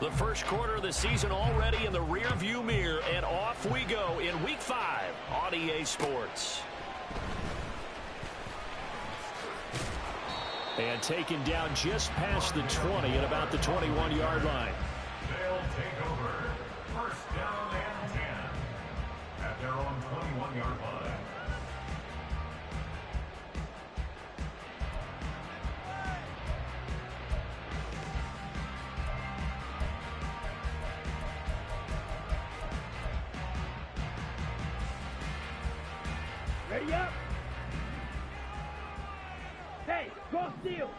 The first quarter of the season already in the rearview mirror, and off we go in Week 5 on EA Sports. And taken down just past the 20 at about the 21-yard line. They'll take over. First down and 10 at their own 21-yard line. Ready up. Hey, cross steal.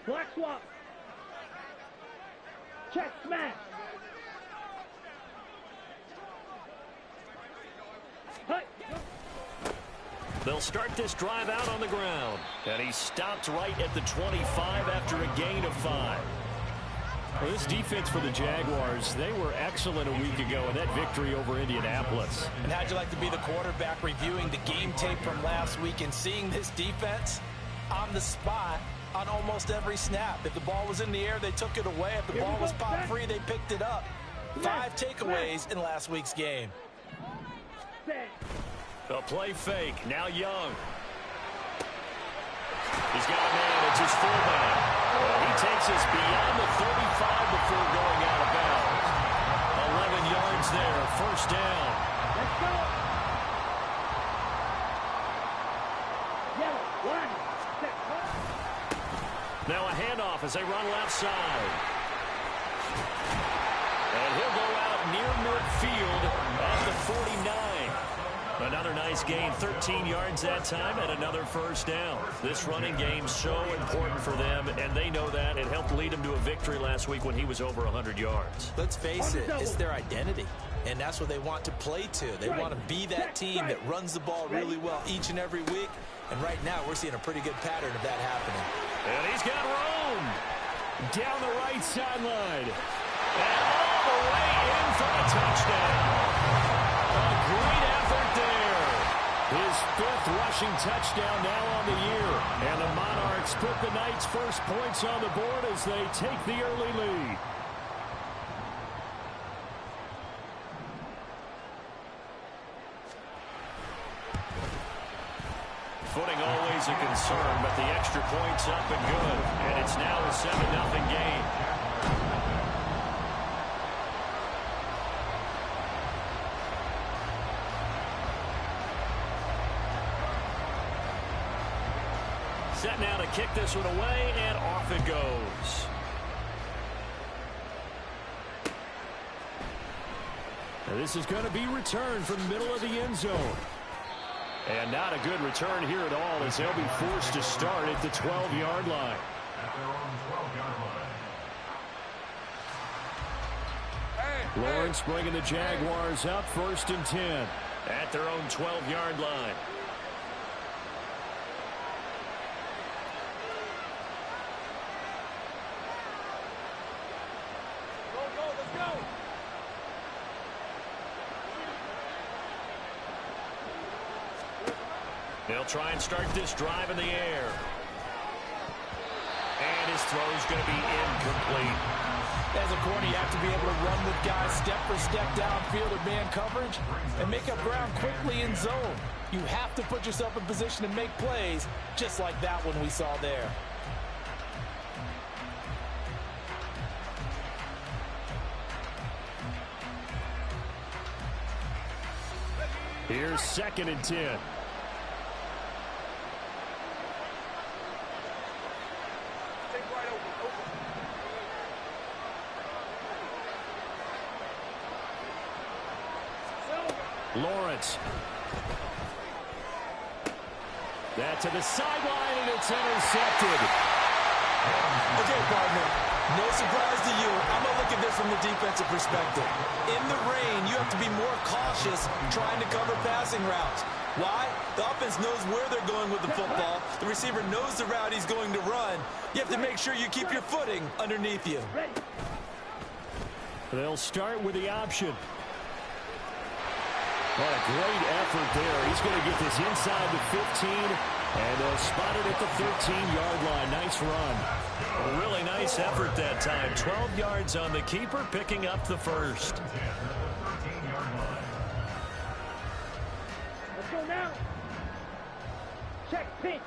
Black swap. Check smash. Hey. They'll start this drive out on the ground. And he stopped right at the 25 after a gain of 5. Well, this defense for the Jaguars, they were excellent a week ago in that victory over Indianapolis. And how'd you like to be the quarterback reviewing the game tape from last week and seeing this defense on the spot on almost every snap? If the ball was in the air, they took it away. If the ball was popped free, they picked it up. 5 takeaways in last week's game. A play fake. Now Young. He's got a man. It's his fullback. He takes us beyond the 35 before going out of bounds. 11 yards there. First down. Let's go. Yellow, one, set. Now a handoff as they run left side. And he'll go out near midfield at the 49. Another nice gain, 13 yards that time, and another first down. This running game so important for them, and they know that. It helped lead them to a victory last week when he was over 100 yards. Let's face it, it's their identity, and that's what they want to play to. They want to be that team that runs the ball really well each and every week, and right now we're seeing a pretty good pattern of that happening. And he's got room Down the right sideline. and all the way in for a touchdown. A great effort there. His 5th rushing touchdown now on the year. And the Monarchs put the Knights' first points on the board as they take the early lead. Footing always a concern, but the extra point's up and good. And it's now a 7-0 game. Set now to kick this one away, and off it goes. Now this is going to be returned from the middle of the end zone. And not a good return here at all as they'll be forced to start at the 12-yard line. At their own 12-yard line. Lawrence bringing the Jaguars up 1st and 10. At their own 12-yard line. They'll try and start this drive in the air. And his throw's going to be incomplete. As a corner, you have to be able to run with guys step for step downfield or man coverage and make up ground quickly in zone. You have to put yourself in position to make plays just like that one we saw there. Here's 2nd and 10. Lawrence. That to the sideline, and it's intercepted. Okay, partner, no surprise to you. I'm going to look at this from the defensive perspective. In the rain, you have to be more cautious trying to cover passing routes. Why? The offense knows where they're going with the football. The receiver knows the route he's going to run. You have to make sure you keep your footing underneath you. They'll start with the option. What a great effort there. He's going to get this inside the 15 And they'll spot it at the 13-yard line. Nice run. A really nice effort that time. 12 yards on the keeper, picking up the first. Let's go now. Check, pinch.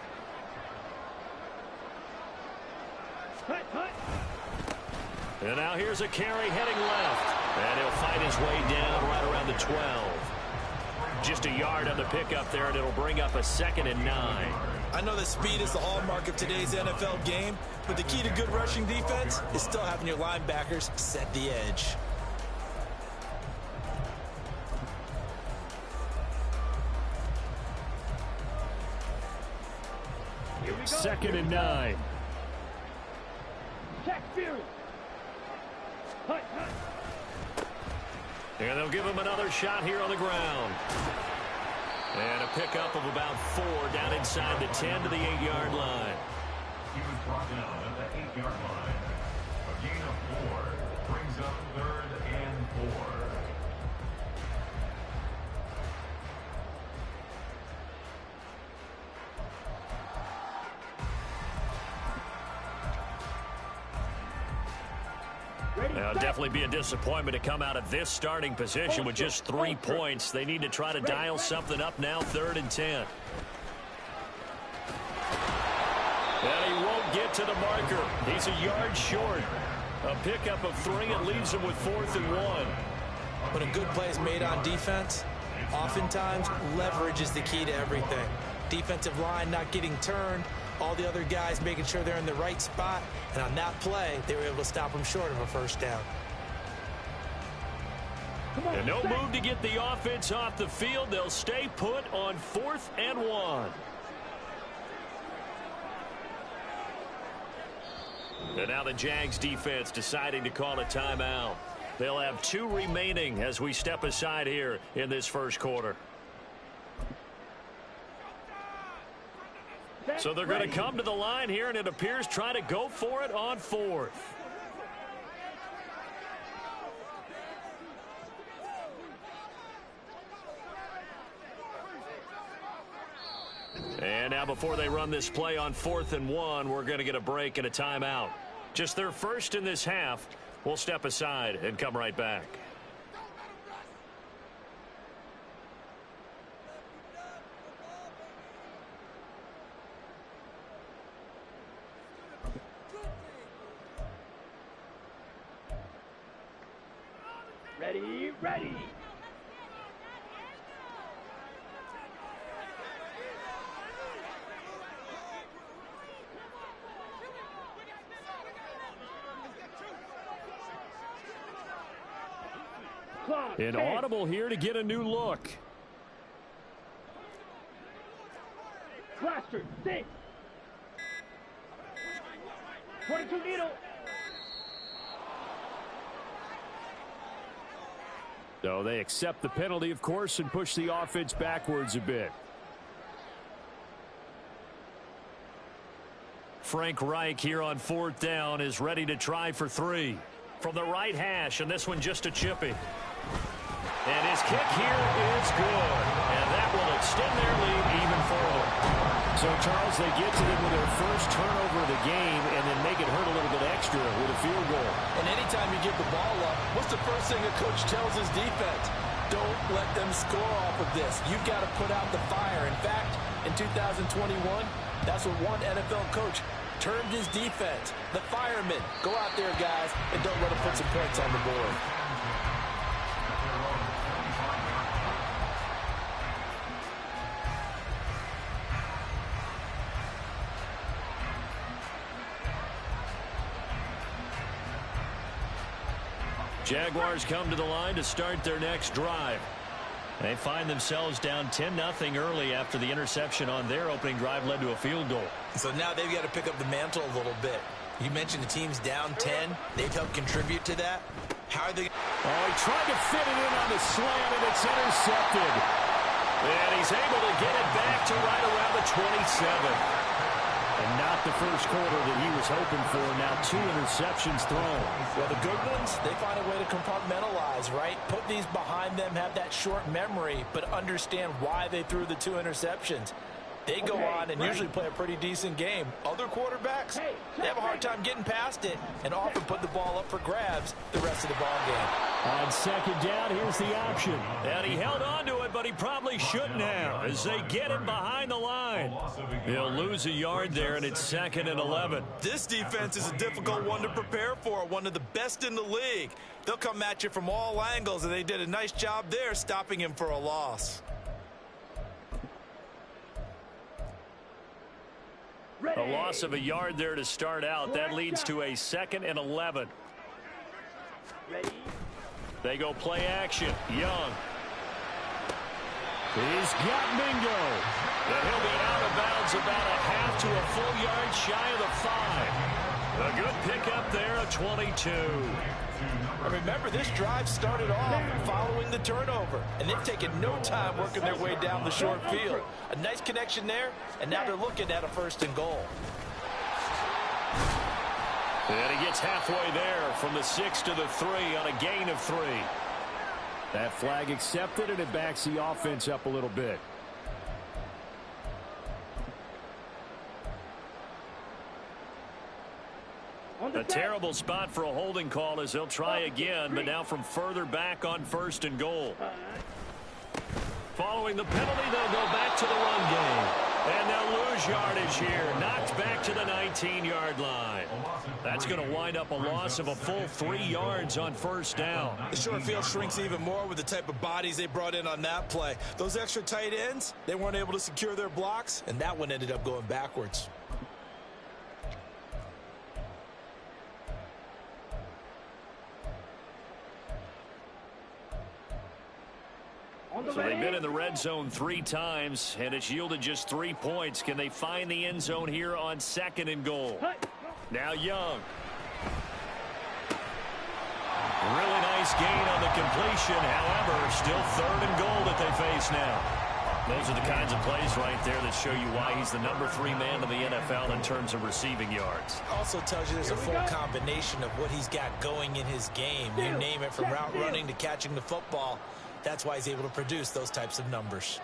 Hut, hut. And now here's a carry heading left. And he'll fight his way down right around the 12. Just a yard on the pickup there, and it'll bring up a 2nd and 9. I know that speed is the hallmark of today's NFL game, but the key to good rushing defense is still having your linebackers set the edge. Here we go. 2nd and 9. Check, Fury. Hut, hut. And they'll give him another shot here on the ground. And a pickup of about 4 down inside the 10 to the 8-yard line. He was brought down at the 8-yard line. A gain of 4 brings up 3rd and 4. Now, it'll definitely be a disappointment to come out of this starting position with just 3 points. They need to try to dial something up now, 3rd and 10. And he won't get to the marker. He's a yard short. A pickup of 3 and leaves him with 4th and 1. When a good play is made on defense, oftentimes leverage is the key to everything. Defensive line not getting turned, all the other guys making sure they're in the right spot, and on that play, they were able to stop them short of a first down. Come on, And no set. move to get the offense off the field. They'll stay put on 4th and 1. And now the Jags defense deciding to call a timeout. They'll have 2 remaining as we step aside here in this first quarter. So they're going to come to the line here, and it appears try to go for it on 4th. And now before they run this play on 4th and 1, we're going to get a break and a timeout. Just their first in this half. We'll step aside and come right back. Ready, ready. Clock, An 10. audible here to get a new look. Cluster, 6. 22 needle. So they accept the penalty, of course, and push the offense backwards a bit. Frank Reich here on 4th down is ready to try for 3. From the right hash, and this one just a chippy. And his kick here is good. And that will extend their lead even further. So, Charles, they get to them with their first turnover of the game and then make it hurt a little bit extra with a field goal. And anytime you give the ball up, what's the first thing a coach tells his defense? Don't let them score off of this. You've got to put out the fire. In fact, in 2021, that's what one NFL coach turned his defense. The firemen. Go out there, guys, and don't let them put some points on the board. Jaguars come to the line to start their next drive. They find themselves down 10-0 early after the interception on their opening drive led to a field goal. So now they've got to pick up the mantle a little bit. You mentioned the team's down 10. They've helped contribute to that. How are they? Oh, he tried to fit it in on the slant, and it's intercepted. And he's able to get it back to right around the 27. And not the first quarter that he was hoping for. Now 2 interceptions thrown. Well, the good ones, they find a way to compartmentalize, right? Put these behind them, have that short memory, but understand why they threw the 2 interceptions. They go on and usually play a pretty decent game. Other quarterbacks, they have a hard time getting past it and often put the ball up for grabs the rest of the ball game. On second down, here's the option. And he held on to it, but he probably shouldn't have as they get him behind the line. He'll lose a yard there, and it's 2nd and 11. This defense is a difficult one to prepare for, one of the best in the league. They'll come at you from all angles, and they did a nice job there stopping him for a loss. A loss of a yard there to start out. That leads to a 2nd and 11. They go play action. Young. He's got Mingo. And he'll be out of bounds about a half to a full yard shy of the 5. A good pickup there, a 22. And remember, this drive started off following the turnover, and they've taken no time working their way down the short field. A nice connection there, and now they're looking at a 1st and goal. And he gets halfway there from the 6 to the 3 on a gain of 3. That flag accepted, and it backs the offense up a little bit. A terrible spot for a holding call as they'll try again, but now from further back on 1st and goal. Following the penalty, they'll go back to the run game. And they'll lose yardage here. Knocked back to the 19-yard line. That's going to wind up a loss of a full 3 yards on 1st down. The short field shrinks even more with the type of bodies they brought in on that play. Those extra tight ends, they weren't able to secure their blocks, and that one ended up going backwards. So they've been in the red zone 3 times, and it's yielded just 3 points. Can they find the end zone here on 2nd and goal? Now Young. Really nice gain on the completion. However, still 3rd and goal that they face now. Those are the kinds of plays right there that show you why he's the number 3 man in the NFL in terms of receiving yards. Also tells you there's a full combination of what he's got going in his game. You name it, from route running to catching the football. That's why he's able to produce those types of numbers.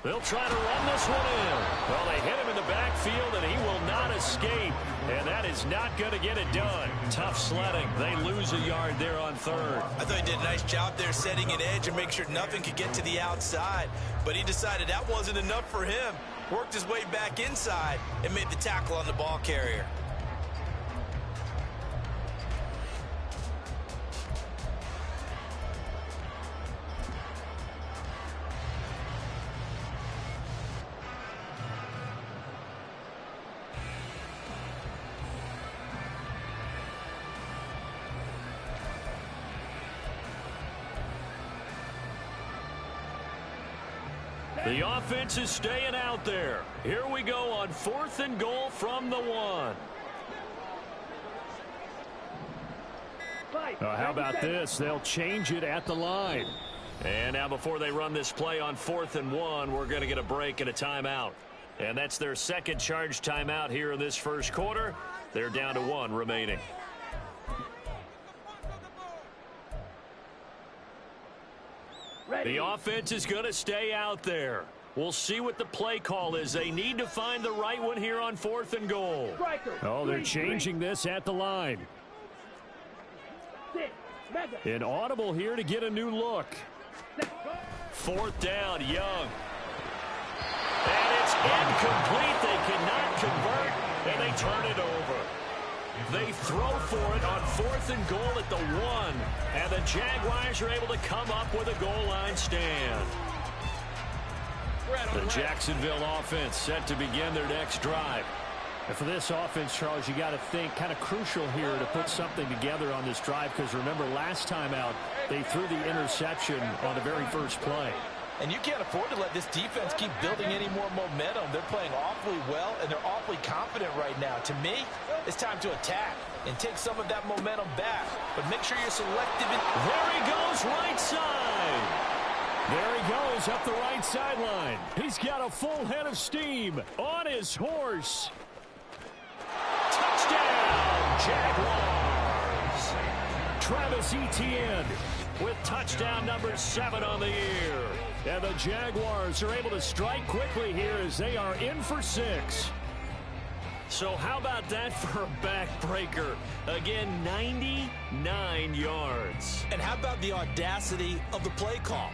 They'll try to run this one in. Well, they hit him in the backfield, and he will not escape. And that is not going to get it done. Tough sledding. They lose a yard there on 3rd. I thought he did a nice job there setting an edge and make sure nothing could get to the outside. But he decided that wasn't enough for him. Worked his way back inside and made the tackle on the ball carrier. The offense is staying out there. Here we go on 4th and goal from the 1. How about this? They'll change it at the line. And now before they run this play on 4th and 1, we're going to get a break and a timeout. And that's their 2nd charge timeout here in this 1st quarter. They're down to 1 remaining. The offense is going to stay out there. We'll see what the play call is. They need to find the right one here on 4th and goal. Oh, they're changing this at the line. An audible here to get a new look. 4th down, Young. And it's incomplete. They cannot convert, and they turn it over. They throw for it on 4th and goal at the 1. And the Jaguars are able to come up with a goal line stand. The Jacksonville offense set to begin their next drive. And for this offense, Charles, you got to think kind of crucial here to put something together on this drive, because remember last time out they threw the interception on the very first play. And you can't afford to let this defense keep building any more momentum. They're playing awfully well, and they're awfully confident right now. To me, it's time to attack and take some of that momentum back. But make sure you're selective. There he goes, right side. There he goes up the right sideline. He's got a full head of steam on his horse. Touchdown, Jaguars. Travis Etienne with touchdown number 7 on the year. And the Jaguars are able to strike quickly here as they are in for 6. So how about that for a backbreaker? Again, 99 yards. And how about the audacity of the play call?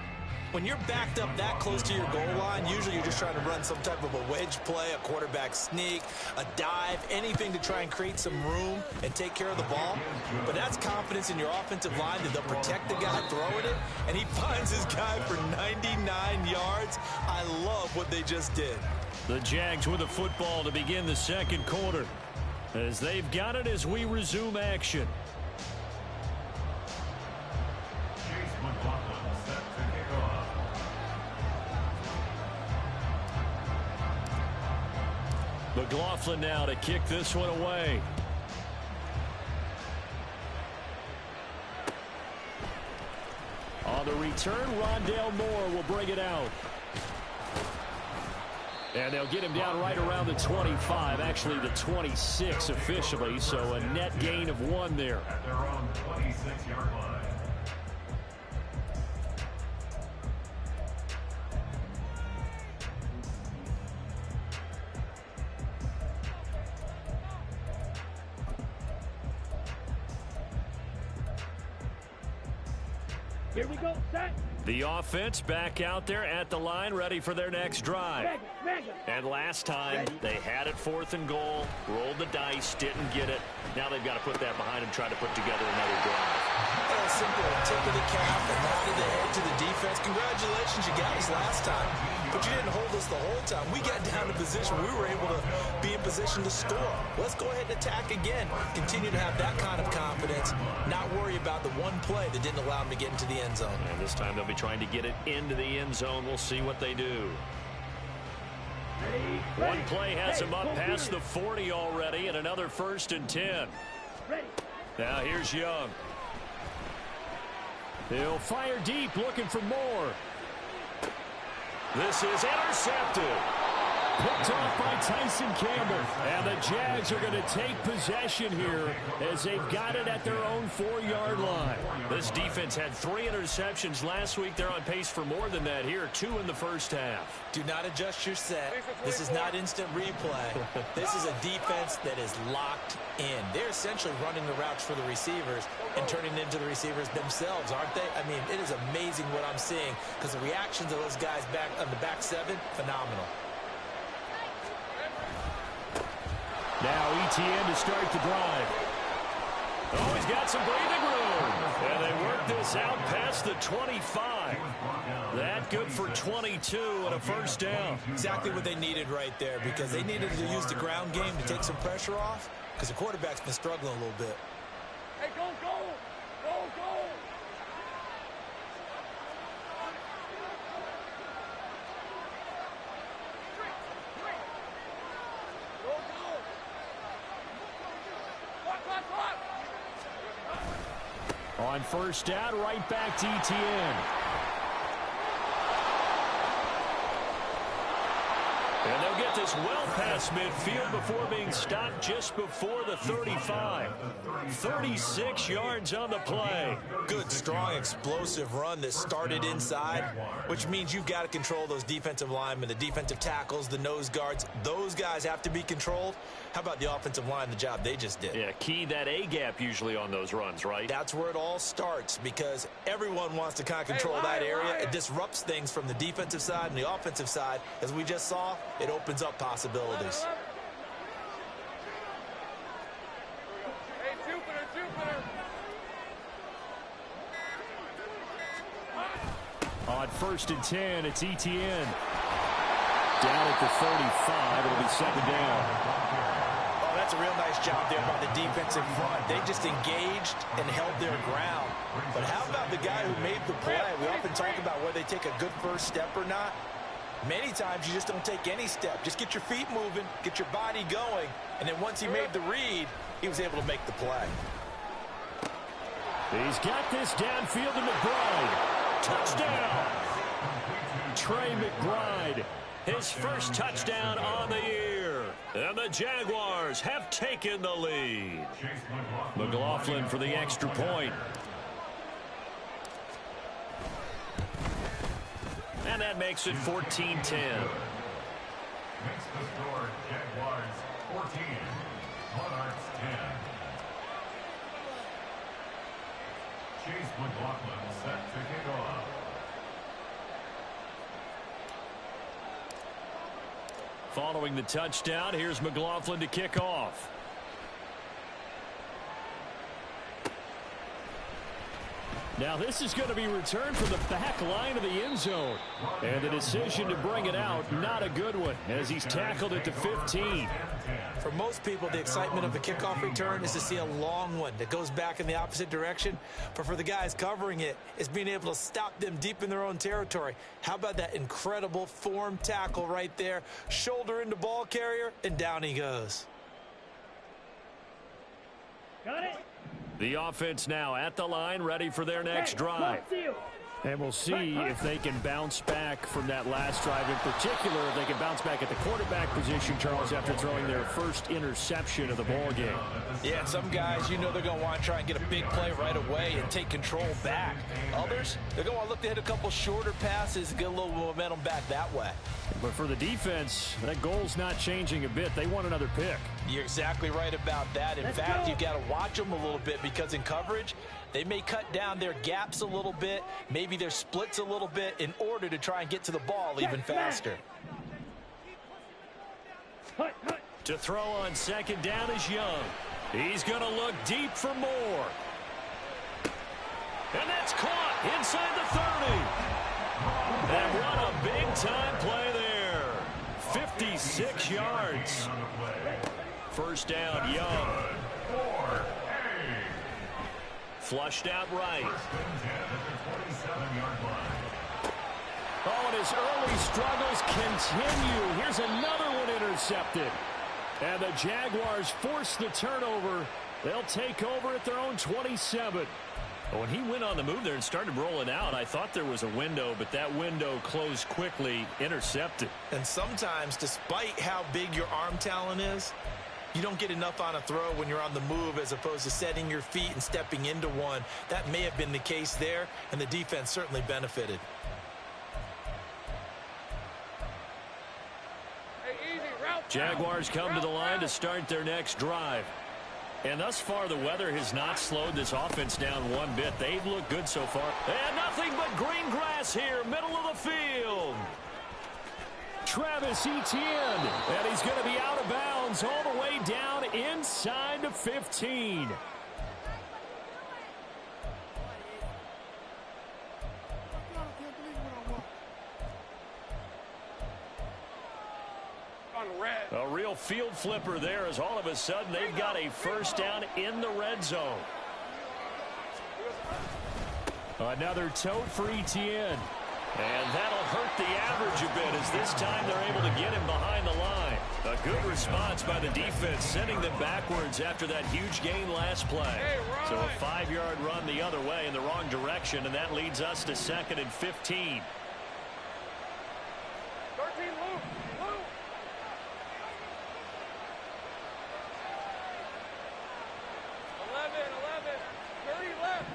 When you're backed up that close to your goal line, usually you're just trying to run some type of a wedge play, a quarterback sneak, a dive, anything to try and create some room and take care of the ball. But that's confidence in your offensive line that they'll protect the guy throwing it, and he finds his guy for 99 yards. I love what they just did. The Jags with the football to begin the second quarter, as they've got it as we resume action. McLaughlin now to kick this one away. On the return, Rondale Moore will bring it out. And they'll get him down right around the 25, actually the 26 officially, so a net gain of 1 there. At their own 26-yard line. Here we go, set. The offense back out there at the line, ready for their next drive. And last time, they had it 4th and goal, rolled the dice, didn't get it. Now they've got to put that behind them, try to put together another drive. A simple tip of the cap, a nod of the head to the defense. Congratulations, you got us last time, but you didn't hold us the whole time. We got down to position. We were able to be in position to score. Let's go ahead and attack again. Continue to have that kind of confidence, not worry about the one play that didn't allow them to get into the end zone. And this time they'll be trying to get it into the end zone. We'll see what they do. One play has him up past the 40 already, and another 1st and 10. Now here's Young. He'll fire deep, looking for more. This is intercepted. Picked off by Tyson Campbell. And the Jags are going to take possession here as they've got it at their own 4-yard line. This defense had 3 interceptions last week. They're on pace for more than that here, 2 in the first half. Do not adjust your set. This is not instant replay. This is a defense that is locked in. They're essentially running the routes for the receivers and turning it into the receivers themselves, aren't they? I mean, it is amazing what I'm seeing because the reactions of those guys back on the back 7, phenomenal. Now Etienne to start the drive. Oh, he's got some breathing room. And they work this out past the 25. That good for 22 and a 1st down. Exactly what they needed right there because they needed to use the ground game to take some pressure off because the quarterback's been struggling a little bit. Hey, go, go, go, go. On 1st down, right back to Etienne. And they'll get this well past midfield before being stopped just before the 35. 36 yards on the play. Good, strong, explosive run that started inside, which means you've got to control those defensive linemen, the defensive tackles, the nose guards. Those guys have to be controlled. How about the offensive line, the job they just did? Yeah, key that A-gap usually on those runs, right? That's where it all starts because everyone wants to kind of control that area. It disrupts things from the defensive side and the offensive side. As we just saw, it opens up possibilities. Hey, Jupiter. On 1st and 10, it's Etienne. Down at the 35, it'll be 2nd down. That's a real nice job there by the defensive front. They just engaged and held their ground. But how about the guy who made the play? We often talk about whether they take a good first step or not. Many times you just don't take any step. Just get your feet moving, get your body going, and then once he made the read, he was able to make the play. He's got this downfield to McBride. Touchdown! Trey McBride, his 1st touchdown on the year. And the Jaguars have taken the lead. McLaughlin for the extra point. And that makes it 14-10. Makes the score Jaguars 14, Monarchs 10. Chase McLaughlin set to kick off. Following the touchdown, here's McLaughlin to kick off. Now this is going to be returned from the back line of the end zone. And the decision to bring it out, not a good one, as he's tackled it to 15. For most people, the excitement of a kickoff return is to see a long one that goes back in the opposite direction. But for the guys covering it, it's being able to stop them deep in their own territory. How about that incredible form tackle right there? Shoulder into ball carrier, and down he goes. Got it. The offense now at the line, ready for their next drive. And we'll see if they can bounce back from that last drive. In particular, if they can bounce back at the quarterback position, Charles, after throwing their first interception of the ball game. Yeah, some guys, you know they're going to want to try and get a big play right away and take control back. Others, they're going to want to look to hit a couple shorter passes and get a little momentum back that way. But for the defense, that goal's not changing a bit. They want another pick. You're exactly right about that. In fact, you've got to watch them a little bit because in coverage, they may cut down their gaps a little bit, maybe their splits a little bit in order to try and get to the ball even faster. To throw on second down is Young. He's going to look deep for more. And that's caught inside the 30. And what a big-time play there. 56 yards. First down, Young. Flushed out right. Oh, and his early struggles continue. Here's another one intercepted. And the Jaguars force the turnover. They'll take over at their own 27. When he went on the move there and started rolling out, I thought there was a window, but that window closed quickly, intercepted. And sometimes, despite how big your arm talent is, you don't get enough on a throw when you're on the move as opposed to setting your feet and stepping into one. That may have been the case there, and the defense certainly benefited. Jaguars come to the line to start their next drive. And thus far, the weather has not slowed this offense down one bit. They've looked good so far. And nothing but green grass here, middle of the field. Travis Etienne, and he's going to be out of bounds all the way down inside the 15. A real field flipper there as all of a sudden they've got a first down in the red zone. Another tote for Etienne. And that'll hurt the average a bit as this time they're able to get him behind the line. A good response by the defense, sending them backwards after that huge gain last play. So a 5-yard run the other way in the wrong direction, and that leads us to 2nd and 15. 13, Luke. 30 left.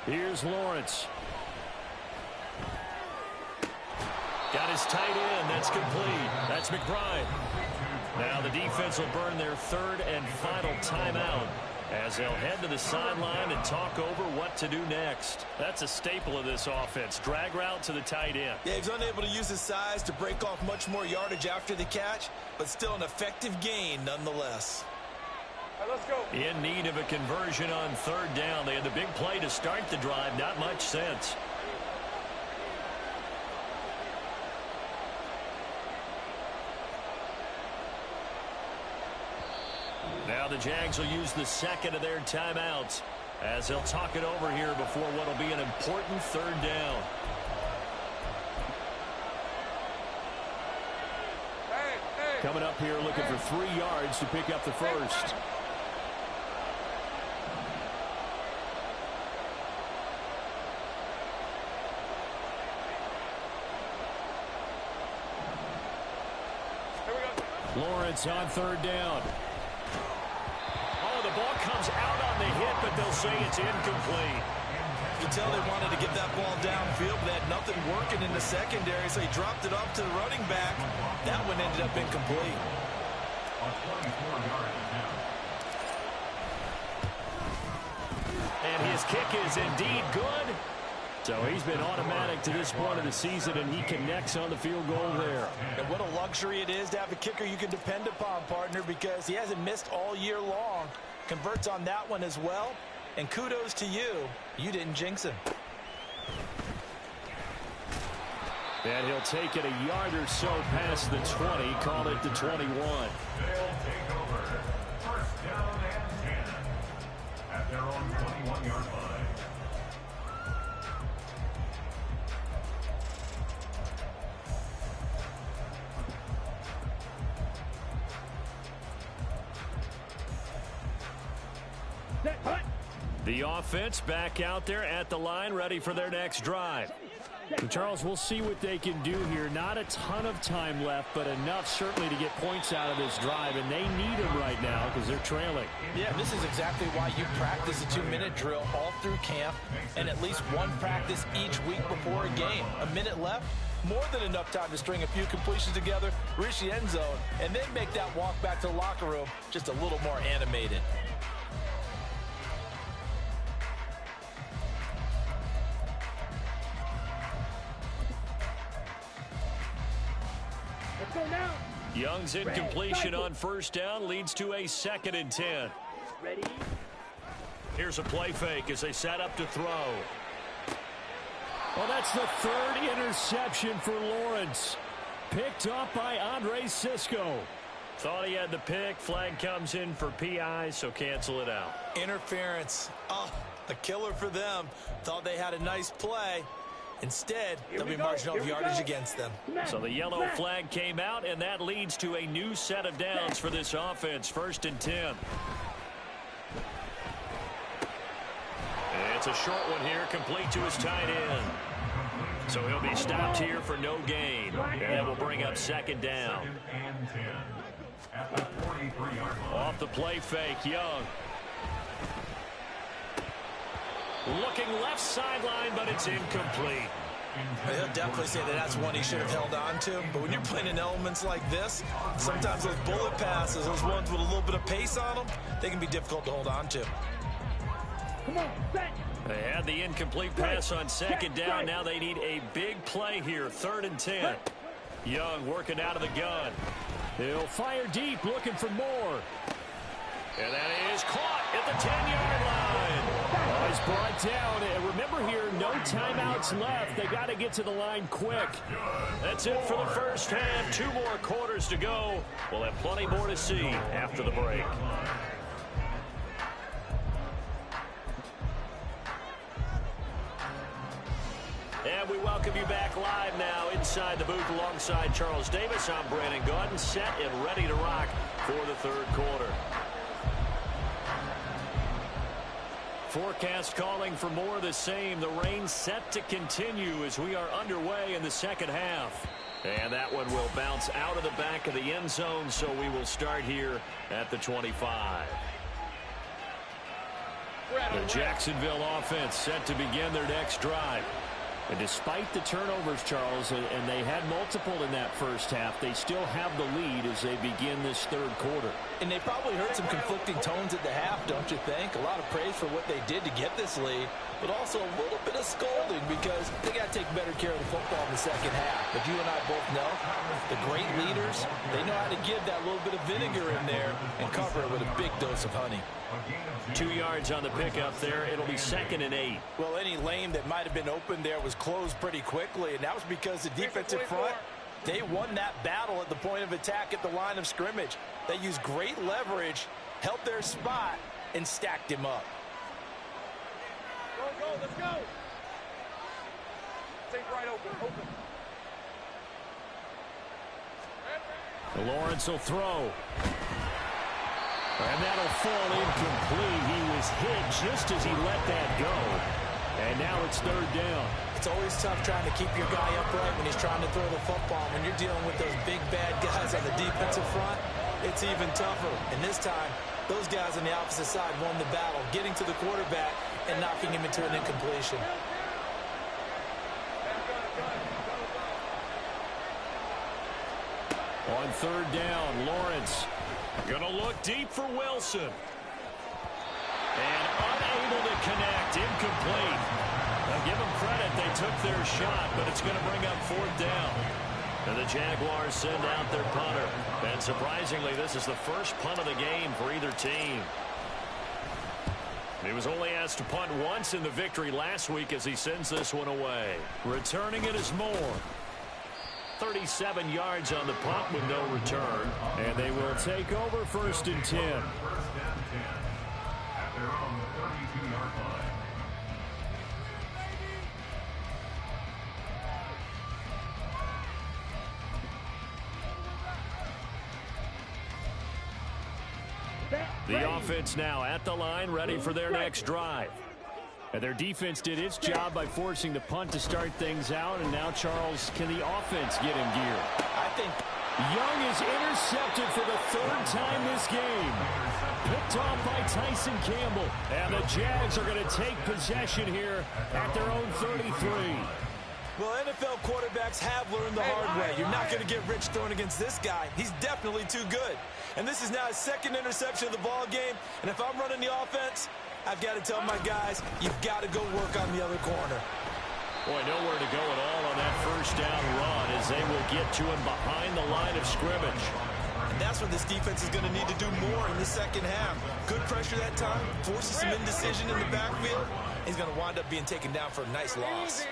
Here's Lawrence. Got his tight end. That's complete. That's McBride. Now the defense will burn their 3rd and final timeout as they'll head to the sideline and talk over what to do next. That's a staple of this offense. Drag route to the tight end. Yeah, he's unable to use his size to break off much more yardage after the catch, but still an effective gain nonetheless. All right, let's go. In need of a conversion on 3rd down. They had the big play to start the drive. Not much sense. Now the Jags will use the 2nd of their timeouts as they'll talk it over here before what will be an important 3rd down. Coming up here looking for 3 yards to pick up the first. Lawrence on third down. Oh, the ball comes out on the hit, but they'll say it's incomplete. You can tell they wanted to get that ball downfield, but they had nothing working in the secondary, so he dropped it off to the running back. That one ended up incomplete. And his kick is indeed good. So he's been automatic to this point of the season, and he connects on the field goal there. And what a luxury it is to have a kicker you can depend upon, partner, because he hasn't missed all year long. Converts on that one as well. And kudos to you. You didn't jinx him. And he'll take it a yard or so past the 20, call it the 21. They'll take over. First down and 10 at their own 21-yard line. The offense back out there at the line, ready for their next drive. And Charles, we'll see what they can do here. Not a ton of time left, but enough certainly to get points out of this drive, and they need them right now because they're trailing. Yeah, this is exactly why you practice a 2-minute drill all through camp and at least one practice each week before a game. A minute left, more than enough time to string a few completions together, reach the end zone, and then make that walk back to the locker room just a little more animated. Young's incompletion on first down leads to a 2nd and 10. Ready? Here's a play fake as they set up to throw. Well, that's the 3rd interception for Lawrence. Picked up by Andre Cisco. Thought he had the pick. Flag comes in for PI, so cancel it out. Interference. Oh, a killer for them. Thought they had a nice play. Instead, they'll be marching off yardage against them. So the yellow flag came out, and that leads to a new set of downs for this offense. 1st and 10. And it's a short one here, complete to his tight end. So he'll be stopped here for no gain. And that will bring up 2nd down. 2nd and 10 at the 43-yard line. Off the play fake, Young. Looking left sideline, but it's incomplete. He'll definitely say that that's one he should have held on to. But when you're playing in elements like this, sometimes those bullet passes, those ones with a little bit of pace on them, they can be difficult to hold on to. Come on, set. They had the incomplete pass on 2nd down. Now they need a big play here. 3rd and 10. Young working out of the gun. He'll fire deep, looking for more. And that is caught at the 10-yard line. Oh, he's brought down. And remember here, no timeouts left. They got to get to the line quick. That's it for the first half. 2 more quarters to go. We'll have plenty more to see after the break. And we welcome you back live now inside the booth alongside Charles Davis. I'm Brandon Gaudin, set and ready to rock for the 3rd quarter. Forecast calling for more of the same. The rain set to continue as we are underway in the 2nd half. And that one will bounce out of the back of the end zone, so we will start here at the 25. The Jacksonville offense set to begin their next drive. And despite the turnovers, Charles, and they had multiple in that first half, they still have the lead as they begin this 3rd quarter. And they probably heard some conflicting tones at the half, don't you think? A lot of praise for what they did to get this lead, but also a little bit of scolding because they got to take better care of the football in the 2nd half. But you and I both know the great leaders, they know how to give that little bit of vinegar in there and cover it with a big dose of honey. 2 yards on the pickup there. It'll be 2nd and 8. Well, any lane that might have been open there was closed pretty quickly, and that was because the defensive front, they won that battle at the point of attack at the line of scrimmage. They used great leverage, held their spot, and stacked him up. Go, let's go. Take right open. Lawrence will throw. And that'll fall incomplete. He was hit just as he let that go. And now it's 3rd down. It's always tough trying to keep your guy upright when he's trying to throw the football. When you're dealing with those big, bad guys on the defensive front, it's even tougher. And this time, those guys on the opposite side won the battle, getting to the quarterback and knocking him into an incompletion. On third down, Lawrence going to look deep for Wilson. And unable to connect, incomplete. Now give them credit, they took their shot, but it's going to bring up fourth down. And the Jaguars send out their punter. And surprisingly, this is the first punt of the game for either team. He was only asked to punt once in the victory last week as he sends this one away. Returning it is Moore. 37 yards on the punt with no return. And they will take over 1st and 10. First down 10 at their own 32-yard line. The offense now at the line, ready for their next drive. And their defense did its job by forcing the punt to start things out. And now, Charles, can the offense get in gear? I think Young is intercepted for the 3rd time this game. Picked off by Tyson Campbell. And the Jags are going to take possession here at their own 33. Well, NFL quarterbacks have learned the hard way. You're not going to get rich throwing against this guy. He's definitely too good. And this is now his 2nd interception of the ball game. And if I'm running the offense, I've got to tell my guys, you've got to go work on the other corner. Boy, nowhere to go at all on that first down run as they will get to him behind the line of scrimmage. And that's what this defense is going to need to do more in the second half. Good pressure that time, forces some indecision in the backfield. He's going to wind up being taken down for a nice loss.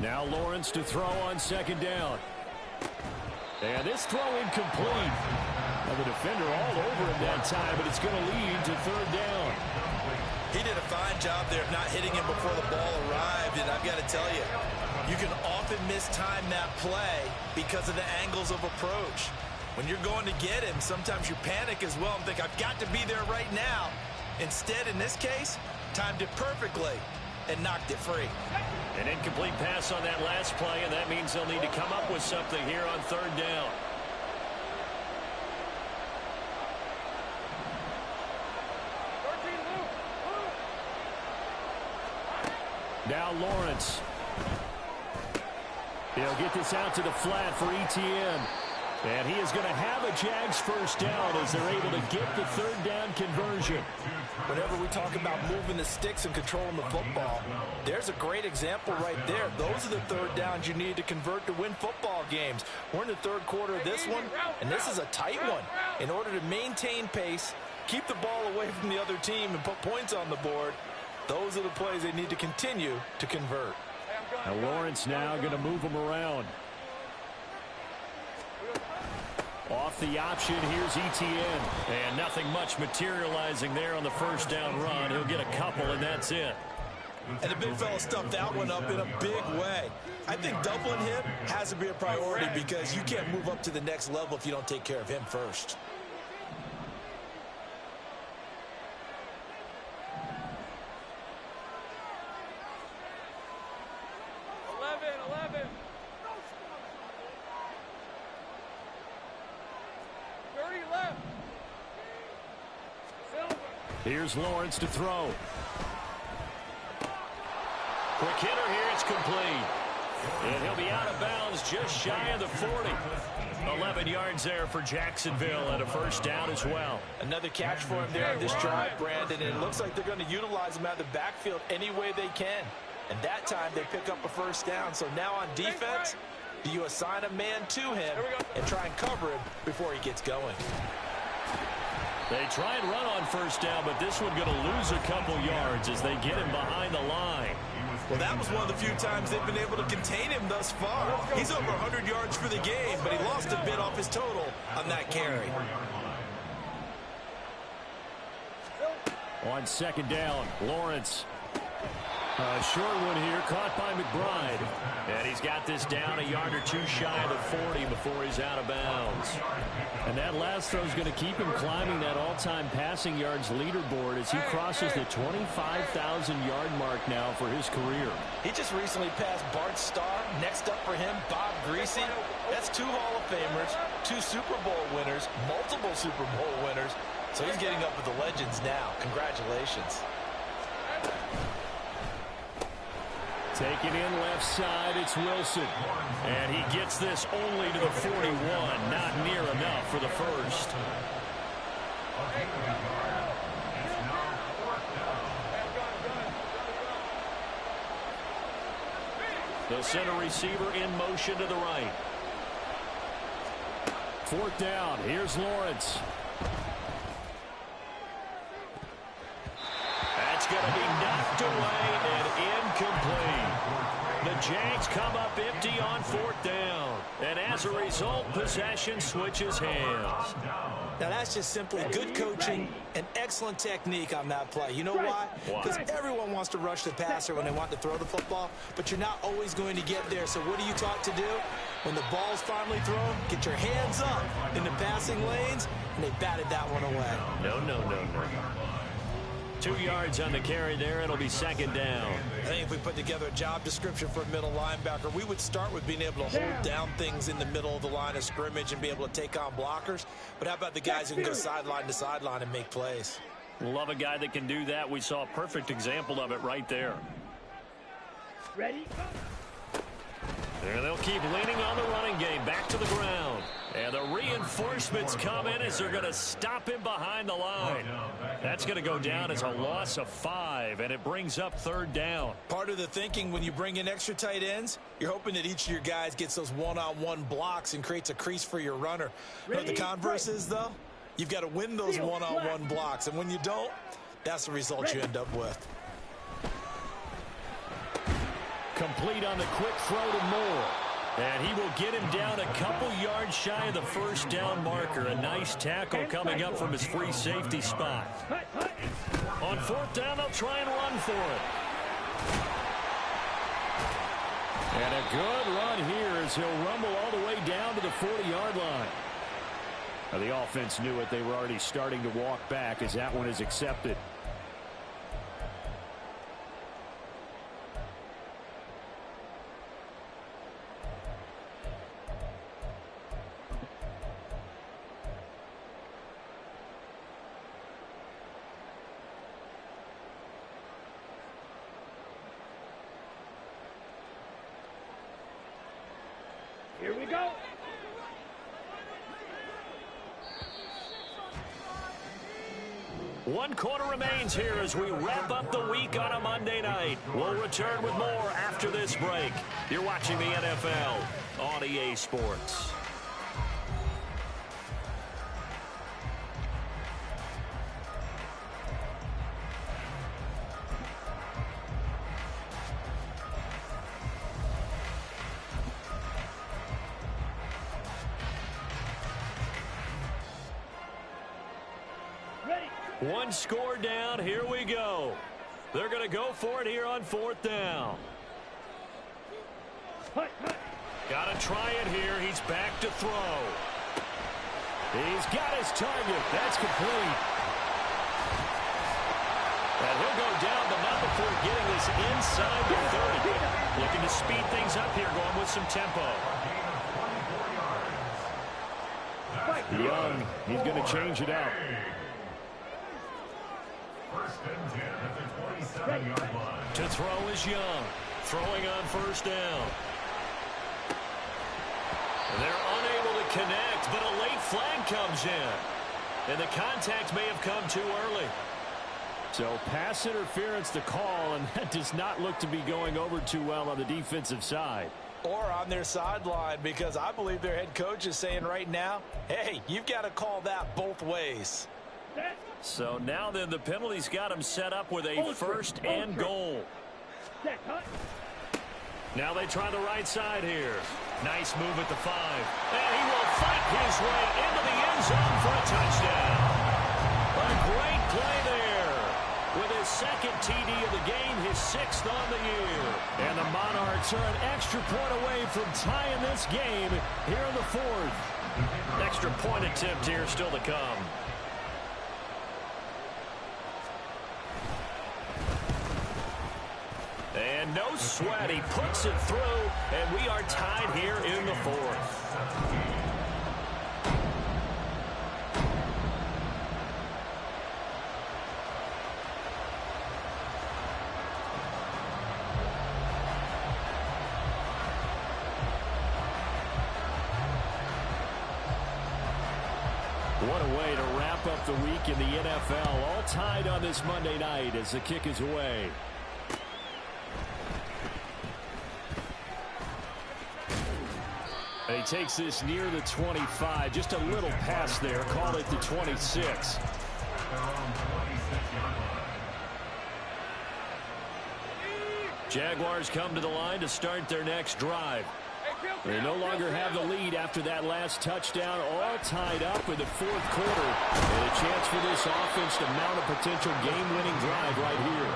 Now Lawrence to throw on 2nd down. And this throw incomplete. Now the defender all over him that time, but it's going to lead to 3rd down. He did a fine job there of not hitting him before the ball arrived, and I've got to tell you, you can often mistime that play because of the angles of approach. When you're going to get him, sometimes you panic as well and think, I've got to be there right now. Instead, in this case, timed it perfectly and knocked it free. An incomplete pass on that last play, and that means they'll need to come up with something here on 3rd down. Now Lawrence. He'll get this out to the flat for ETN. And he is going to have a Jags first down as they're able to get the 3rd down conversion. Whenever we talk about moving the sticks and controlling the football, there's a great example right there. Those are the 3rd downs you need to convert to win football games. We're in the 3rd quarter of this one, and this is a tight one. In order to maintain pace, keep the ball away from the other team, and put points on the board, those are the plays they need to continue to convert. Now Lawrence now going to move him around. Off the option, here's ETN. And nothing much materializing there on the first down run. He'll get a couple, and that's it. And the big fella stuffed that one up in a big way. I think doubling him has to be a priority because you can't move up to the next level if you don't take care of him first. Here's Lawrence to throw. Quick hitter here, it's complete. And he'll be out of bounds just shy of the 40. 11 yards there for Jacksonville and a first down as well. Another catch for him there on this drive, Brandon, and it looks like they're going to utilize him out of the backfield any way they can. And that time they pick up a first down. So now on defense, do you assign a man to him and try and cover him before he gets going? They try and run on first down, but this one going to lose a couple yards as they get him behind the line. Well, that was one of the few times they've been able to contain him thus far. He's over 100 yards for the game, but he lost a bit off his total on that carry. On second down, Lawrence. A short one here, caught by McBride. And he's got this down a yard or two shy of the 40 before he's out of bounds. And that last throw is going to keep him climbing that all-time passing yards leaderboard as he crosses the 25,000-yard mark now for his career. He just recently passed Bart Starr. Next up for him, Bob Greasy. That's 2 Hall of Famers, 2 Super Bowl winners, multiple Super Bowl winners. So he's getting up with the legends now. Congratulations. Taking in left side, it's Wilson. And he gets this only to the 41. Not near enough for the first. The center receiver in motion to the right. 4th down. Here's Lawrence. That's going to be knocked away and incomplete. The Jags come up empty on 4th down. And as a result, possession switches hands. Now, that's just simply good coaching and excellent technique on that play. You know why? Because everyone wants to rush the passer when they want to throw the football, but you're not always going to get there. So what are you taught to do? When the ball's finally thrown, get your hands up in the passing lanes, and they batted that one away. No. 2 yards on the carry there. It'll be 2nd down. I think if we put together a job description for a middle linebacker, we would start with being able to hold down things in the middle of the line of scrimmage and be able to take on blockers. But how about the guys who can go sideline to sideline and make plays? Love a guy that can do that. We saw a perfect example of it right there. Ready? And they'll keep leaning on the running game. Back to the ground. And the reinforcements come in as they're going to stop him behind the line. That's going to go down as a loss of 5, and it brings up 3rd down. Part of the thinking when you bring in extra tight ends, you're hoping that each of your guys gets those one-on-one blocks and creates a crease for your runner. But the converse is, though, you've got to win those one-on-one blocks. And when you don't, that's the result you end up with. Complete on the quick throw to Moore. And he will get him down a couple yards shy of the 1st down marker. A nice tackle coming up from his free safety spot. On 4th down, they'll try and run for it. And a good run here as he'll rumble all the way down to the 40-yard line. Now, the offense knew it. They were already starting to walk back as that one is accepted. Here we go. One quarter remains here as we wrap up the week on a Monday night. We'll return with more after this break. You're watching the NFL on EA Sports. One score down. Here we go. They're going to go for it here on 4th down. Got to try it here. He's back to throw. He's got his target. That's complete. And he'll go down, but not before getting this inside the 30. Looking to speed things up here, going with some tempo. Young, he's going to change it up. 1st and 10 at the 27-yard line. To throw is Young. Throwing on 1st down. They're unable to connect, but a late flag comes in. And the contact may have come too early. So pass interference to call, and that does not look to be going over too well on the defensive side. Or on their sideline, because I believe their head coach is saying right now, hey, you've got to call that both ways. So now then the penalty's got him set up with a 1st and goal. Now they try the right side here. Nice move at the 5. And he will fight his way into the end zone for a touchdown. A great play there with his the second TD of the game, his 6th on the year. And the Monarchs are an extra point away from tying this game here in the 4th. Extra point attempt here still to come. And no sweat. He puts it through, and we are tied here in the 4th. What a way to wrap up the week in the NFL. All tied on this Monday night as the kick is away. And he takes this near the 25. Just a little pass there. Call it the 26. Jaguars come to the line to start their next drive. They no longer have the lead after that last touchdown, all tied up in the 4th quarter. And a chance for this offense to mount a potential game-winning drive right here.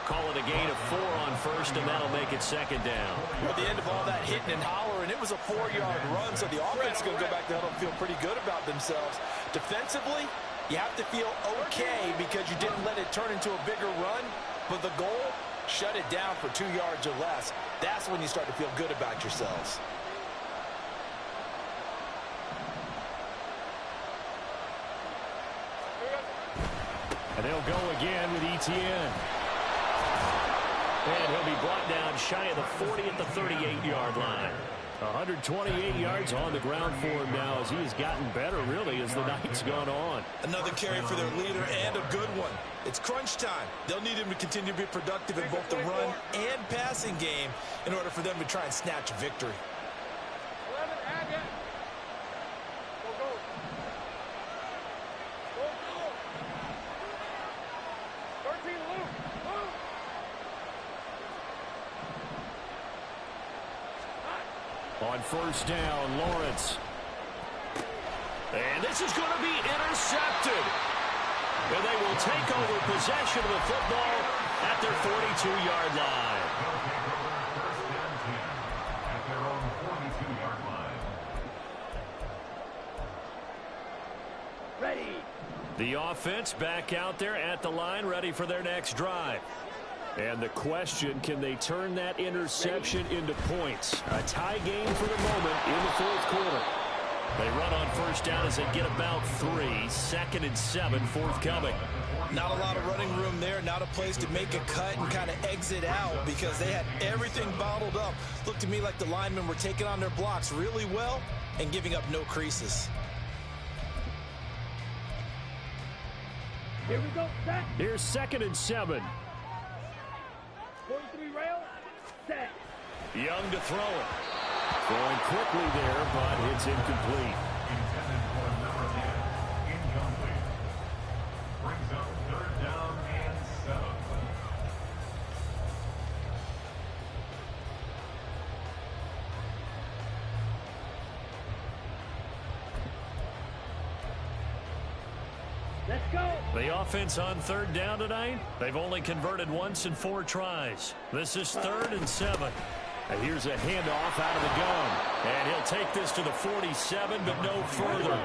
Call it a gain of 4 on first, and that'll make it 2nd down. At the end of all that hitting and hollering, it was a 4-yard run, so the offense is going to go back to huddle and feel pretty good about themselves. Defensively, you have to feel okay because you didn't let it turn into a bigger run, but the goal, shut it down for 2 yards or less. That's when you start to feel good about yourselves. And they'll go again with Etienne. And he'll be brought down shy of the 40 at the 38-yard line. 128 yards on the ground for him now as he has gotten better, really, as the night's gone on. Another carry for their leader and a good one. It's crunch time. They'll need him to continue to be productive in both the run and passing game in order for them to try and snatch a victory. 11, add it. Go, go. Go, go. 13, Luke. Luke. On first down, Lawrence. And this is going to be intercepted. And they will take over possession of the football at their 42-yard line. At their own 42-yard line. Ready. The offense back out there at the line, ready for their next drive. And the question, can they turn that interception into points? A tie game for the moment in the 4th quarter. They run on first down as they get about 3. 2nd and 7 forthcoming. Not a lot of running room there. Not a place to make a cut and kind of exit out because they had everything bottled up. Looked to me like the linemen were taking on their blocks really well and giving up no creases. Here we go. Set. Here's 2nd and 7. 43 rail. Set. Young to throw it. Going quickly there, but it's incomplete. Intended for number 10. Incomplete. Brings up 3rd down and 7. Let's go. The offense on 3rd down tonight, they've only converted once in 4 tries. This is 3rd and 7. And here's a handoff out of the gun. And he'll take this to the 47, but no further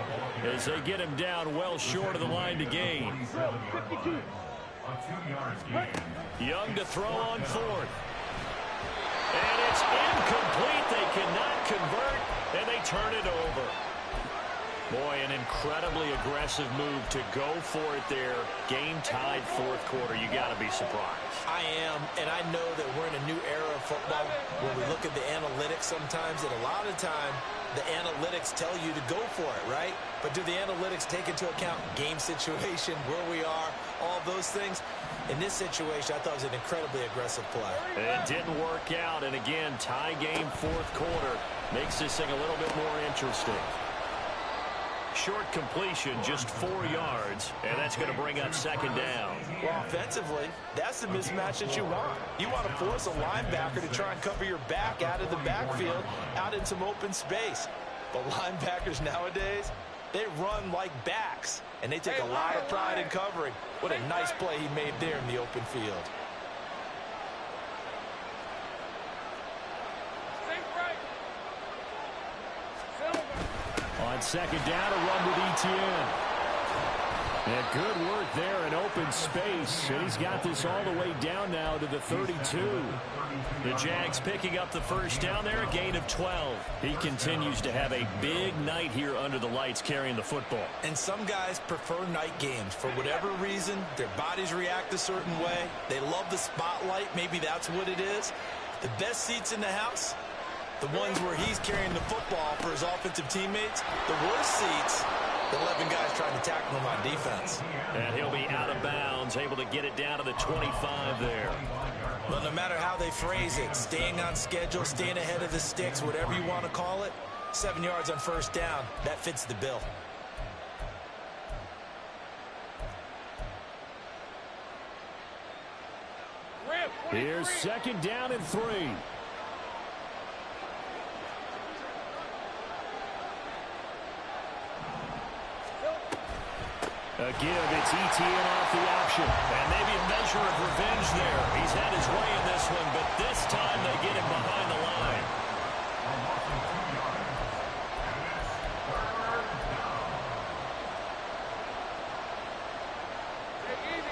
as they get him down well short of the line to gain. 52. A 2-yard gain. Young to throw on 4th. And it's incomplete. They cannot convert, and they turn it over. Boy, an incredibly aggressive move to go for it there. Game tied 4th quarter. You got to be surprised. I am, and I know that we're in a new era of football where we look at the analytics sometimes, and a lot of time the analytics tell you to go for it, right? But do the analytics take into account game situation, where we are, all those things? In this situation, I thought it was an incredibly aggressive play. It didn't work out, and again, tie game 4th quarter makes this thing a little bit more interesting. Short completion, just 4 yards, and that's going to bring up 2nd down. Well, offensively, that's the mismatch that you want. You want to force a linebacker to try and cover your back out of the backfield, out in some open space. But linebackers nowadays, They run like backs, and they take a lot of pride in covering. What a nice play he made there in the open field. On second down, a run with Etienne. And good work there in open space. And he's got this all the way down now to the 32. The Jags picking up the first down there, a gain of 12. He continues to have a big night here under the lights carrying the football. And some guys prefer night games. For whatever reason, their bodies react a certain way. They love the spotlight. Maybe that's what it is. The best seats in the house, the ones where he's carrying the football for his offensive teammates. The worst seats, the 11 guys trying to tackle him on defense. And he'll be out of bounds, able to get it down to the 25 there. But no matter how they phrase it, staying on schedule, staying ahead of the sticks, whatever you want to call it, 7 yards on first down, that fits the bill. Here's second down and 3. Again, it's Etienne off the option. And maybe a measure of revenge there. He's had his way in this one, but this time they get him behind the line.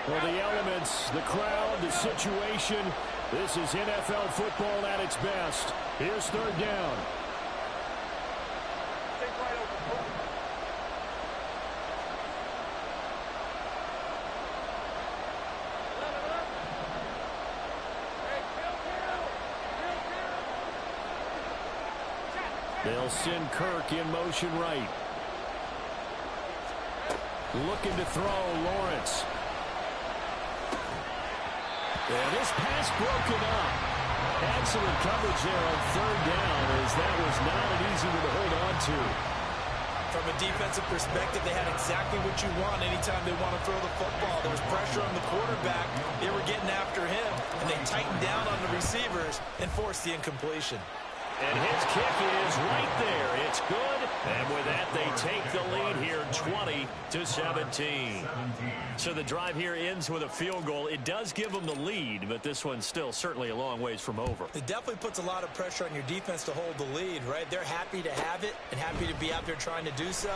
Well, the elements, the crowd, the situation, this is NFL football at its best. Here's third down. They'll send Kirk in motion right. Looking to throw, Lawrence. And this pass broken up. Excellent coverage there on third down, as that was not an easy one to hold on to. From a defensive perspective, they had exactly what you want anytime they want to throw the football. There was pressure on the quarterback. They were getting after him, and they tightened down on the receivers and forced the incompletion. And his kick is right there. It's good. And with that, they take the lead here 20-17. So the drive here ends with a field goal. It does give them the lead, but this one's still certainly a long ways from over. It definitely puts a lot of pressure on your defense to hold the lead, right? They're happy to have it and happy to be out there trying to do so.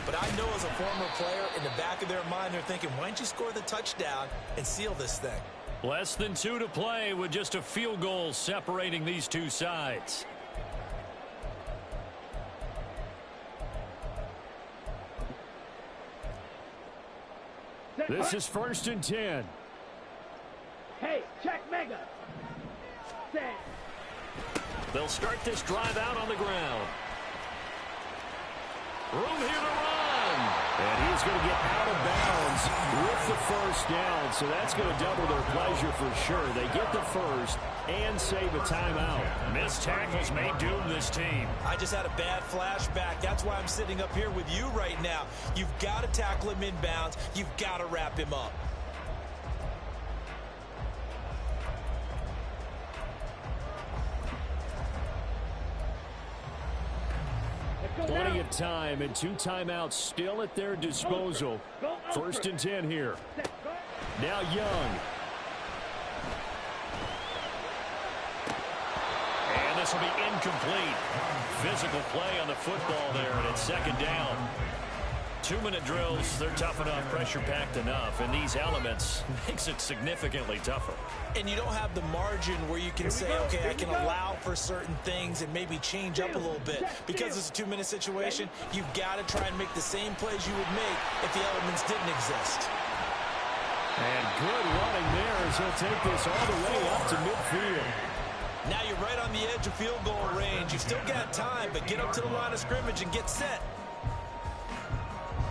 But I know as a former player, in the back of their mind, they're thinking, why don't you score the touchdown and seal this thing? Less than 2 to play with just a field goal separating these two sides. This is first and 10. Hey, check mega. Set. They'll start this drive out on the ground. Room here to run. And he's going to get out of bounds with the first down. So that's going to double their pleasure for sure. They get the first and save a timeout. Missed tackles may doom this team. I just had a bad flashback. That's why I'm sitting up here with you right now. You've got to tackle him inbounds. You've got to wrap him up. Plenty of time and 2 timeouts still at their disposal. First and 10 here. Now Young. And this will be incomplete. Physical play on the football there, and it's second down. 2-minute drills, they're tough enough, pressure-packed enough, and these elements makes it significantly tougher. And you don't have the margin where you can say, okay, I can allow for certain things and maybe change up a little bit. Because it's a 2-minute situation, you've got to try and make the same plays you would make if the elements didn't exist. And good running there as he'll take this all the way up to midfield. Now you're right on the edge of field goal range. You've still got time, but get up to the line of scrimmage and get set.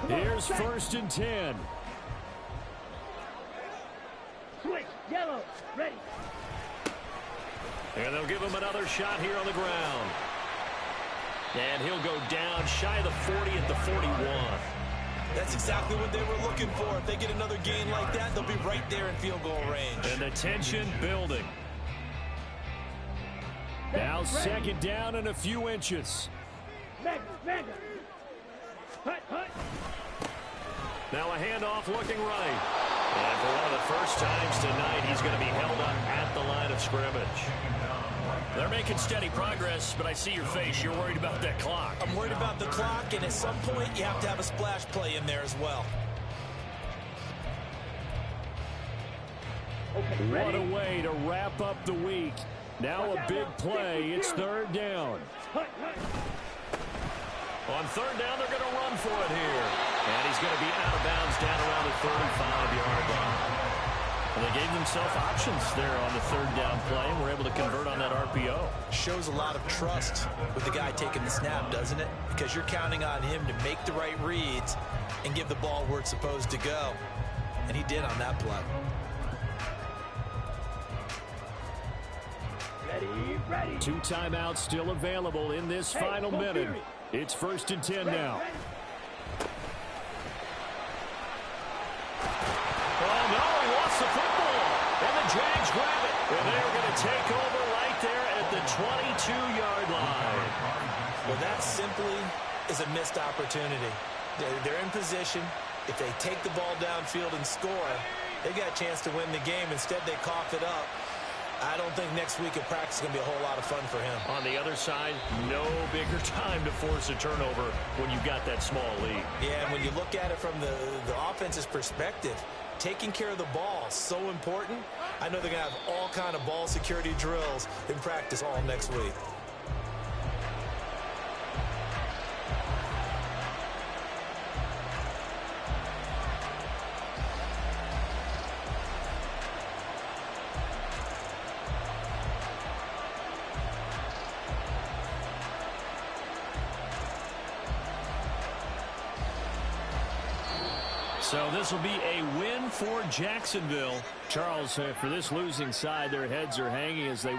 Here's first and 10. Switch, yellow, ready. And they'll give him another shot here on the ground. And he'll go down shy of the 40 at the 41. That's exactly what they were looking for. If they get another gain like that, they'll be right there in field goal range. And the tension building. Now second down and a few inches. Mega, mega. Now a handoff looking right. And for one of the first times tonight, he's going to be held up at the line of scrimmage. They're making steady progress, but I see your face. You're worried about that clock. I'm worried about the clock, and at some point, you have to have a splash play in there as well. Okay, What a way to wrap up the week. Now a big play. It's third down. On third down, they're going to run for it here. And he's going to be out of bounds down around the 35-yard line. And they gave themselves options there on the third down play and were able to convert on that RPO. Shows a lot of trust with the guy taking the snap, doesn't it? Because you're counting on him to make the right reads and give the ball where it's supposed to go. And he did on that play. ready. 2 timeouts still available in this final minute. It's 1st and 10 now. Oh, no, he lost the football. And the Jags grab it. And they're going to take over right there at the 22-yard line. Well, that simply is a missed opportunity. They're in position. If they take the ball downfield and score, they got a chance to win the game. Instead, they cough it up. I don't think next week at practice is going to be a whole lot of fun for him. On the other side, no bigger time to force a turnover when you've got that small lead. Yeah, and when you look at it from the offense's perspective, taking care of the ball is so important. I know they're going to have all kind of ball security drills in practice all next week. So this will be a win for Jacksonville. Charles, for this losing side, their heads are hanging as they